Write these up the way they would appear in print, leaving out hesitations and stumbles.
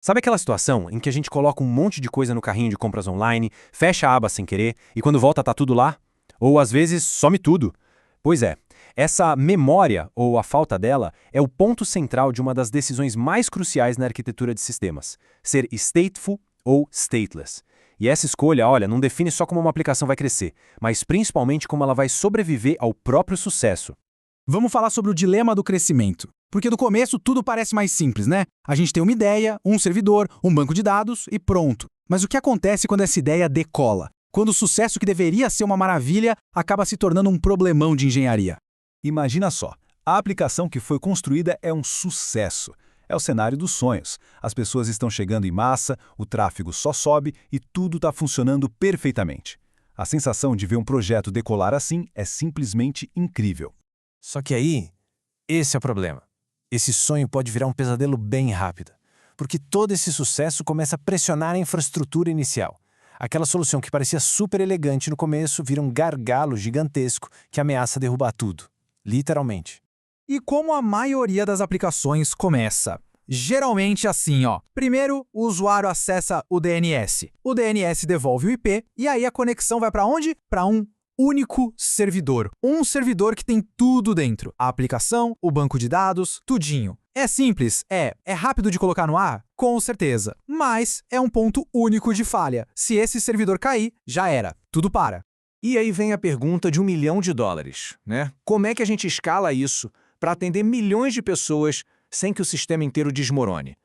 Sabe aquela situação em que a gente coloca um monte de coisa no carrinho de compras online, fecha a aba sem querer e quando volta tá tudo lá? Ou às vezes some tudo? Pois é, essa memória, ou a falta dela, é o ponto central de uma das decisões mais cruciais na arquitetura de sistemas: ser stateful ou stateless. E essa escolha, olha, não define só como uma aplicação vai crescer, mas principalmente como ela vai sobreviver ao próprio sucesso. Vamos falar sobre o dilema do crescimento. Porque no começo tudo parece mais simples, né? A gente tem uma ideia, um servidor, um banco de dados e pronto. Mas o que acontece quando essa ideia decola? Quando o sucesso que deveria ser uma maravilha acaba se tornando um problemão de engenharia? Imagina só, a aplicação que foi construída é um sucesso. É o cenário dos sonhos. As pessoas estão chegando em massa, o tráfego só sobe e tudo está funcionando perfeitamente. A sensação de ver um projeto decolar assim é simplesmente incrível. Só que aí, esse é o problema. Esse sonho pode virar um pesadelo bem rápido, porque todo esse sucesso começa a pressionar a infraestrutura inicial. Aquela solução que parecia super elegante no começo vira um gargalo gigantesco que ameaça derrubar tudo, literalmente. E como a maioria das aplicações começa? Geralmente assim, ó. Primeiro, o usuário acessa o DNS. O DNS devolve o IP e aí a conexão vai para onde? Para um único servidor. Um servidor que tem tudo dentro. A aplicação, o banco de dados, tudinho. É simples? É rápido de colocar no ar? Com certeza. Mas é um ponto único de falha. Se esse servidor cair, já era. Tudo para. E aí vem a pergunta de $1 milhão, né? Como é que a gente escala isso para atender milhões de pessoas sem que o sistema inteiro desmorone?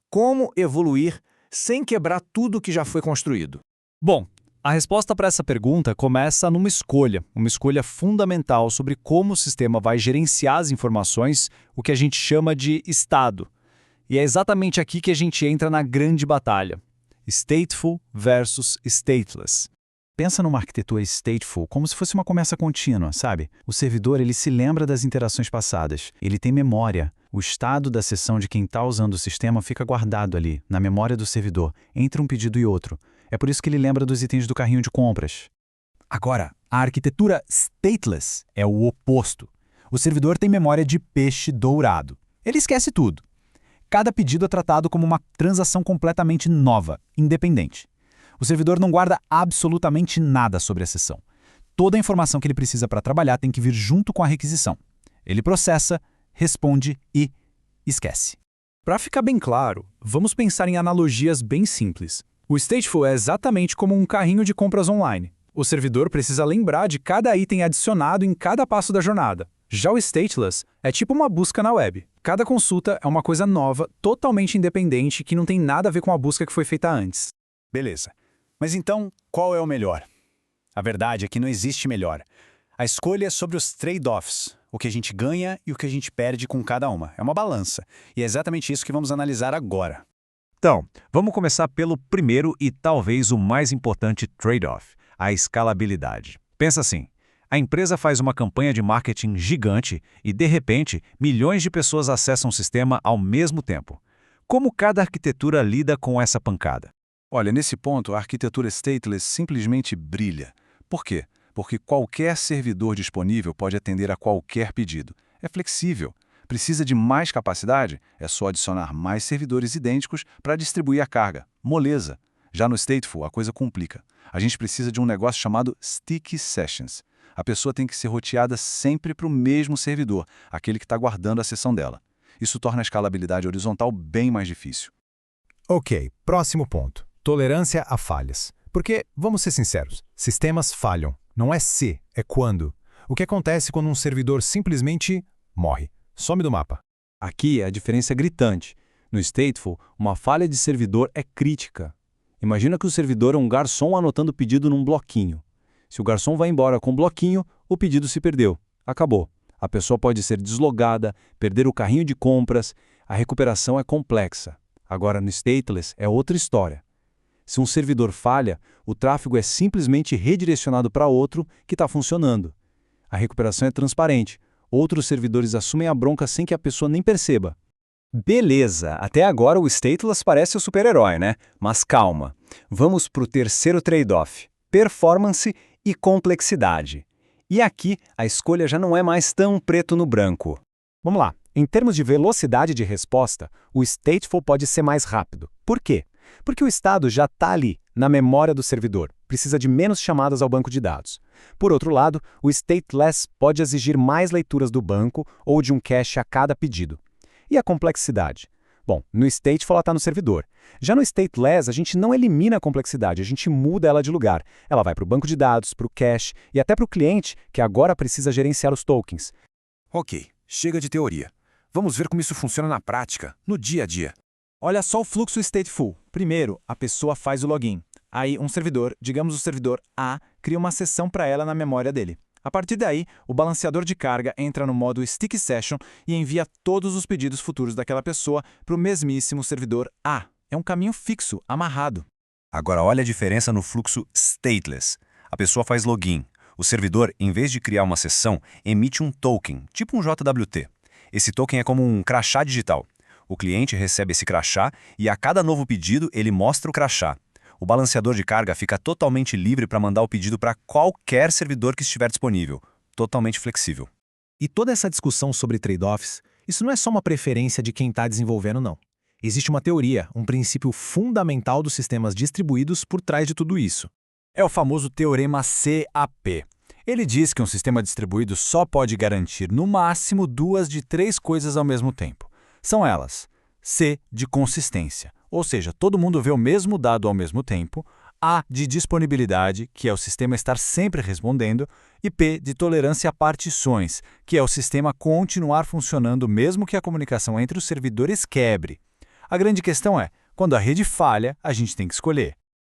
Como evoluir sem quebrar tudo que já foi construído? Bom, a resposta para essa pergunta começa numa escolha fundamental sobre como o sistema vai gerenciar as informações, o que a gente chama de estado. E é exatamente aqui que a gente entra na grande batalha: stateful versus stateless. Pensa numa arquitetura stateful como se fosse uma conversa contínua, sabe? O servidor ele se lembra das interações passadas, ele tem memória. O estado da sessão de quem está usando o sistema fica guardado ali, na memória do servidor, entre um pedido e outro. É por isso que ele lembra dos itens do carrinho de compras. Agora, a arquitetura stateless é o oposto. O servidor tem memória de peixe dourado. Ele esquece tudo. Cada pedido é tratado como uma transação completamente nova, independente. O servidor não guarda absolutamente nada sobre a sessão. Toda a informação que ele precisa para trabalhar tem que vir junto com a requisição. Ele processa, responde e esquece. Para ficar bem claro, vamos pensar em analogias bem simples. O stateful é exatamente como um carrinho de compras online. O servidor precisa lembrar de cada item adicionado em cada passo da jornada. Já o stateless é tipo uma busca na web. Cada consulta é uma coisa nova, totalmente independente, que não tem nada a ver com a busca que foi feita antes. Beleza. Mas então, qual é o melhor? A verdade é que não existe melhor. A escolha é sobre os trade-offs, o que a gente ganha e o que a gente perde com cada uma. É uma balança. E é exatamente isso que vamos analisar agora. Então, vamos começar pelo primeiro e talvez o mais importante trade-off, a escalabilidade. Pensa assim, a empresa faz uma campanha de marketing gigante e, de repente, milhões de pessoas acessam o sistema ao mesmo tempo. Como cada arquitetura lida com essa pancada? Olha, nesse ponto, a arquitetura stateless simplesmente brilha. Por quê? Porque qualquer servidor disponível pode atender a qualquer pedido. É flexível. Precisa de mais capacidade? É só adicionar mais servidores idênticos para distribuir a carga. Moleza. Já no stateful, a coisa complica. A gente precisa de um negócio chamado sticky sessions. A pessoa tem que ser roteada sempre para o mesmo servidor, aquele que está guardando a sessão dela. Isso torna a escalabilidade horizontal bem mais difícil. Ok, próximo ponto. Tolerância a falhas. Porque, vamos ser sinceros, sistemas falham. Não é se, é quando. O que acontece quando um servidor simplesmente morre? Some do mapa. Aqui a diferença é gritante. No stateful, uma falha de servidor é crítica. Imagina que o servidor é um garçom anotando o pedido num bloquinho. Se o garçom vai embora com o bloquinho, o pedido se perdeu. Acabou. A pessoa pode ser deslogada, perder o carrinho de compras. A recuperação é complexa. Agora, no stateless, é outra história. Se um servidor falha, o tráfego é simplesmente redirecionado para outro que está funcionando. A recuperação é transparente. Outros servidores assumem a bronca sem que a pessoa nem perceba. Beleza, até agora o stateless parece o super-herói, né? Mas calma. Vamos para o terceiro trade-off: performance e complexidade. E aqui a escolha já não é mais tão preto no branco. Vamos lá. Em termos de velocidade de resposta, o stateful pode ser mais rápido. Por quê? Porque o estado já está ali, na memória do servidor, precisa de menos chamadas ao banco de dados. Por outro lado, o stateless pode exigir mais leituras do banco ou de um cache a cada pedido. E a complexidade? Bom, no stateful ela está no servidor. Já no stateless, a gente não elimina a complexidade, a gente muda ela de lugar. Ela vai para o banco de dados, para o cache e até para o cliente, que agora precisa gerenciar os tokens. Ok, chega de teoria. Vamos ver como isso funciona na prática, no dia a dia. Olha só o fluxo stateful. Primeiro, a pessoa faz o login. Aí, um servidor, digamos o servidor A, cria uma sessão para ela na memória dele. A partir daí, o balanceador de carga entra no modo Sticky Session e envia todos os pedidos futuros daquela pessoa para o mesmíssimo servidor A. É um caminho fixo, amarrado. Agora olha a diferença no fluxo stateless. A pessoa faz login. O servidor, em vez de criar uma sessão, emite um token, tipo um JWT. Esse token é como um crachá digital. O cliente recebe esse crachá e a cada novo pedido ele mostra o crachá. O balanceador de carga fica totalmente livre para mandar o pedido para qualquer servidor que estiver disponível. Totalmente flexível. E toda essa discussão sobre trade-offs, isso não é só uma preferência de quem está desenvolvendo, não. Existe uma teoria, um princípio fundamental dos sistemas distribuídos por trás de tudo isso. É o famoso teorema CAP. Ele diz que um sistema distribuído só pode garantir, no máximo, 2 de 3 coisas ao mesmo tempo. São elas: C, de consistência, ou seja, todo mundo vê o mesmo dado ao mesmo tempo; A, de disponibilidade, que é o sistema estar sempre respondendo; e P, de tolerância a partições, que é o sistema continuar funcionando mesmo que a comunicação entre os servidores quebre. A grande questão é, quando a rede falha, a gente tem que escolher.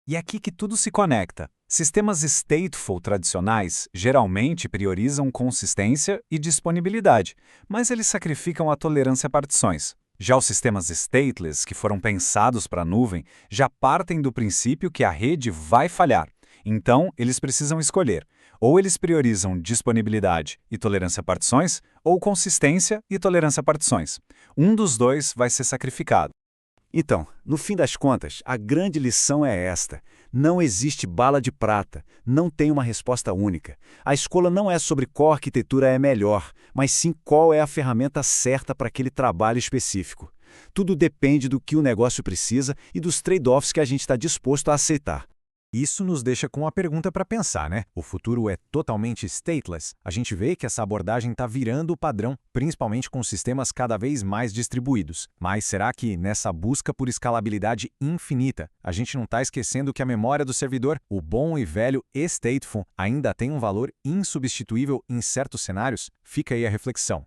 E é aqui que tudo se conecta. Sistemas stateful tradicionais geralmente priorizam consistência e disponibilidade, mas eles sacrificam a tolerância a partições. Já os sistemas stateless, que foram pensados para a nuvem, já partem do princípio que a rede vai falhar. Então, eles precisam escolher. Ou eles priorizam disponibilidade e tolerância a partições, ou consistência e tolerância a partições. Um dos dois vai ser sacrificado. Então, no fim das contas, a grande lição é esta: não existe bala de prata, não tem uma resposta única. A escolha não é sobre qual arquitetura é melhor, mas sim qual é a ferramenta certa para aquele trabalho específico. Tudo depende do que o negócio precisa e dos trade-offs que a gente está disposto a aceitar. Isso nos deixa com uma pergunta para pensar, né? O futuro é totalmente stateless. A gente vê que essa abordagem está virando o padrão, principalmente com sistemas cada vez mais distribuídos. Mas será que, nessa busca por escalabilidade infinita, a gente não está esquecendo que a memória do servidor, o bom e velho stateful, ainda tem um valor insubstituível em certos cenários? Fica aí a reflexão.